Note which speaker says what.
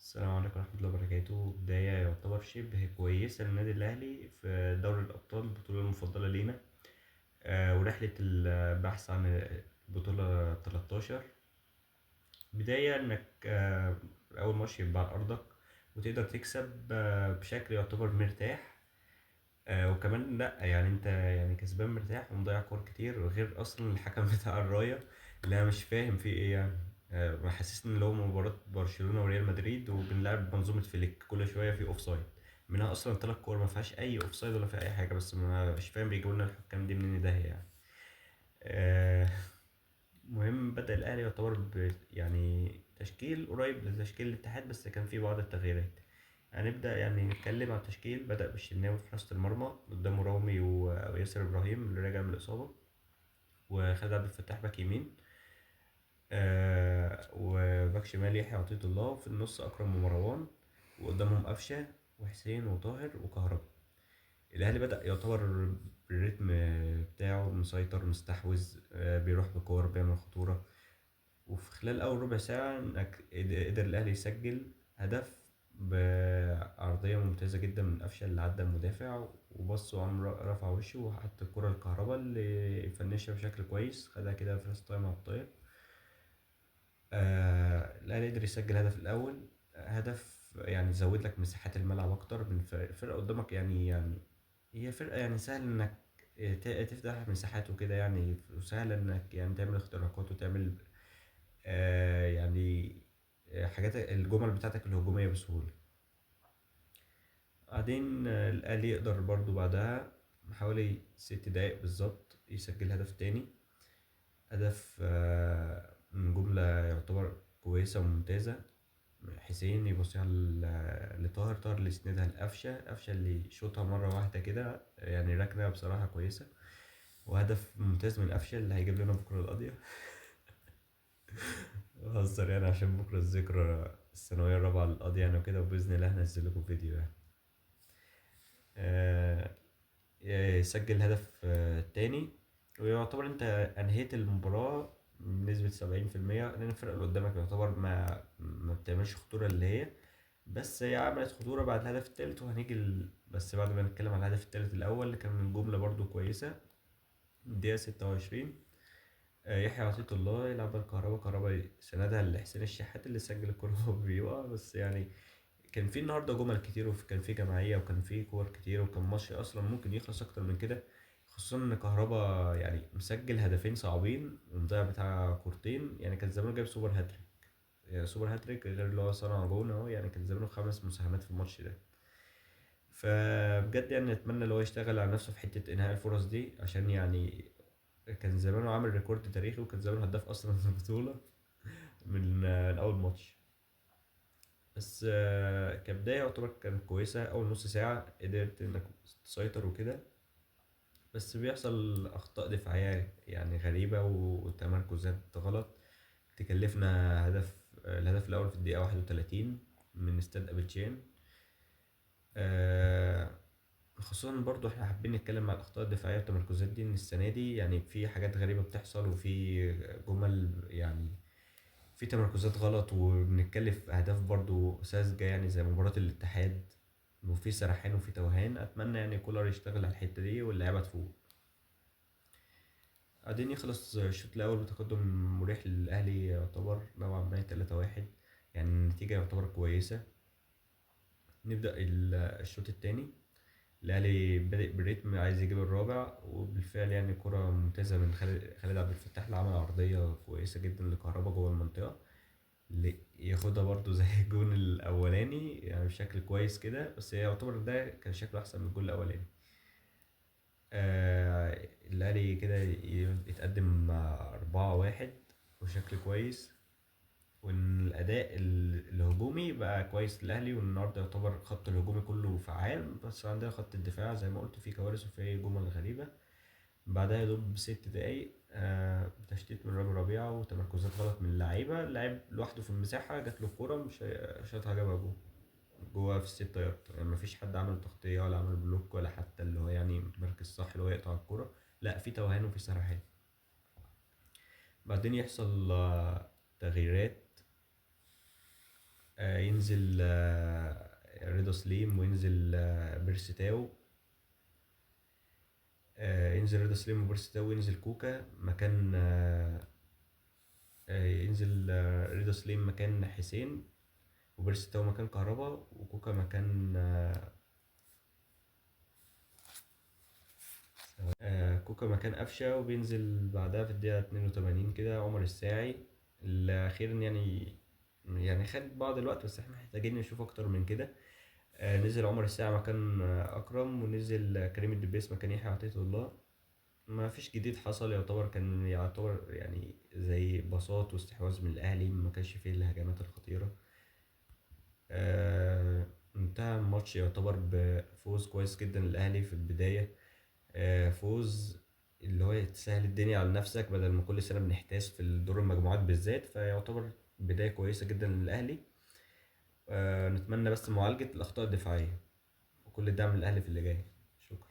Speaker 1: السلام عليكم ورحمة الله وبركاته. بداية يعتبر شبه كويسة للنادي الأهلي في دوري الأبطال، البطولة المفضلة لينا. ورحلة البحث عن البطولة 13. بداية إنك أول ماتش يبقى على أرضك وتقدر تكسب بشكل يعتبر مرتاح. وكمان لأ، يعني أنت يعني كسبان مرتاح ومضيع كور كتير، غير أصلا الحكم بتاع الراية اللي أنا مش فاهم فيه إيه يعني. محسسني اللي هو مباراة برشلونة وريال مدريد وبنلعب منظومة فليك، كل شوية في أوفسايد، منها أصلا تلات كور ما فيهاش أي أوفسايد ولا في أي حاجة، بس مش فاهم بيجيبوا لنا الحكام دي منين ده يعني. آه، مهم بدأ الأهلي يعتبر يعني تشكيل قريب لتشكيل الاتحاد، بس كان في بعض التغييرات. هنبدأ يعني نتكلم عن التشكيل. بدأ بالشناوي في حراسة المرمى، قدامه رامي وياسر إبراهيم اللي راجع من الإصابة، وخالد عبد الفتاح باك يمين. وباك شمال يحيى عطية الله، وفي النص أكرم ومروان، وقدامهم قفشة وحسين وطاهر وكهربا. الأهلي بدأ يعتبر بالريتم بتاعه، مسيطر مستحوذ، بيروح بكور بيعمل خطورة. وفي خلال أول ربع ساعة قدر الأهلي يسجل هدف بعرضية ممتازة جدا من قفشة اللي عدى المدافع، وبص وقام رفع وشه وحط الكرة الكهرباء اللي فنشها بشكل كويس، خدها كده فيرست تايم على الطاير. الأهلي قدر يسجل الهدف الأول. هدف يعني زود لك مساحات الملعب أكتر من فرقة قدامك، يعني هي فرقة يعني سهل إنك تفتح مساحات وكده يعني، وسهل إنك يعني تعمل اختراقات وتعمل يعني حاجات الجمل بتاعتك الهجومية بسهولة. بعدين الأهلي يقدر برضو بعدها حوالي 6 دقايق بالظبط يسجل هدف تاني. هدف من جملة يعتبر كويسة وممتازة. حسين يبصيها لطاهر، طاهر اللي يسندها لقفشة، قفشة اللي يشوطها مرة واحدة كده، يعني ركنة بصراحة كويسة. وهدف ممتاز من قفشة اللي هيجيب لنا بكرة القضية. بهزر يعني، عشان بكرة الذكرى الثانوية الرابعة للقاضي يعني وكده، وبإذن الله هنزل لكم فيديو يعني. آه، يسجل هدف تاني، ويعتبر انت انهيت المباراة بنسبة 70%، لأن الفرقة اللي قدامك يعتبر ما بتعملش خطورة اللي هي، بس هي عملت خطورة بعد الهدف التالت. وهنيجي بس بعد ما نتكلم على الهدف التالت الأول اللي كان من جملة برضو كويسة. الدقيقة 26، يحيى عطية الله يلعب الكهرباء، كهرباء سندها لحسين الشحات اللي سجل الكورة وهو بيقع بس يعني. كان في النهارده جمل كتير، وكان في جماعية، وكان في كور كتير، وكان ماتش أصلا ممكن يخلص أكتر من كده، خصوصا إن كهربا يعني مسجل هدفين صعبين ومضيع بتاع كورتين، يعني كان زمانه جايب سوبر هاتريك. يعني سوبر هاتريك غير اللي هو صنع جون اهو، يعني كان زمانه 5 مساهمات في الماتش ده. فبجد يعني نتمنى اللي هو يشتغل على نفسه في حتة إنهاء الفرص دي، عشان يعني كان زمانه عامل ريكورد تاريخي، وكان زمانه هداف أصلا في البطولة من أول ماتش. بس كبداية يعتبر كانت كويسة. أول نص ساعة قدرت إنك تسيطر وكده، بس بيحصل أخطاء دفاعية يعني غريبة وتمركزات غلط تكلفنا هدف. الهدف الأول في الدقيقة 31 من استاد أبيتشين. آه، خصوصا برضو احنا حابين نتكلم على الأخطاء الدفاعية والتمركزات دي، إن السنة دي يعني في حاجات غريبة بتحصل، وفي جمل يعني في تمركزات غلط، وبنتكلف أهداف برضو ساذجة يعني زي مباراة الاتحاد، وفي سرحان وفي توهان. أتمنى يعني كولر يشتغل على الحتة دي واللعيبة تفوق. بعدين يخلص الشوط الأول بتقدم مريح للأهلي، يعتبر نوعا ما 3-1، يعني النتيجة يعتبر كويسة. نبدأ الشوط التاني. الأهلي بادئ بالريتم، عايز يجيب الرابع، وبالفعل يعني كرة ممتازة من خالد عبد الفتاح اللي عمل عرضية كويسة جدا لكهربا جوه المنطقة، اللي ياخدها برضو زي الجون الأولاني يعني بشكل كويس كده، بس هي يعتبر ده كان شكله أحسن من الجون الأولاني. الأهلي كده يتقدم مع 4-1 وشكل كويس، وإن الأداء الهجومي بقى كويس للأهلي، والنهاردة يعتبر خط الهجومي كله فعال، بس عندنا خط الدفاع زي ما قلت فيه كوارث وفيه جمل غريبة. بعدها يدوب ب6 دقايق تشتيت من رامي ربيعة وتمركزات غلط من اللعيبة، اللاعب لوحده في المساحة جات له الكورة مش شاطها جابها جوه في ال6 يارد، يعني مفيش حد عمل تغطية ولا عمل بلوك ولا حتى اللي هو يعني مركز صح اللي هو يقطع الكورة. لا، في توهان وفي سرحان. بعدين يحصل تغييرات. ينزل رضا سليم، وينزل بيرستاو. ينزل رضا سليم وبيرستاو، وينزل كوكا مكان ينزل رضا سليم مكان حسين، وبيرستاو مكان كهربا، وكوكا مكان كوكا مكان قفشة. وبينزل بعدها في الدقيقة 82 كده عمر الساعي. الأخير يعني خد بعض الوقت، بس احنا محتاجين نشوف أكتر من كده. نزل عمر الساعي مكان أكرم، ونزل كريم الدبيس مكان يحيى عطية الله. ما فيش جديد حصل، يعتبر يعني زي بساط واستحواذ من الأهلي، ما كانش فيه الهجمات الخطيرة. انتهى الماتش يعتبر بفوز كويس جدا للأهلي في البداية. فوز اللي هو تسهل الدنيا على نفسك، بدل ما كل سنة بنحتاس في دور المجموعات بالذات، فيعتبر بداية كويسة جدا للأهلي. نتمنى بس معالجة الأخطاء الدفاعية، وكل الدعم للأهلي في اللي جاي. شكرا.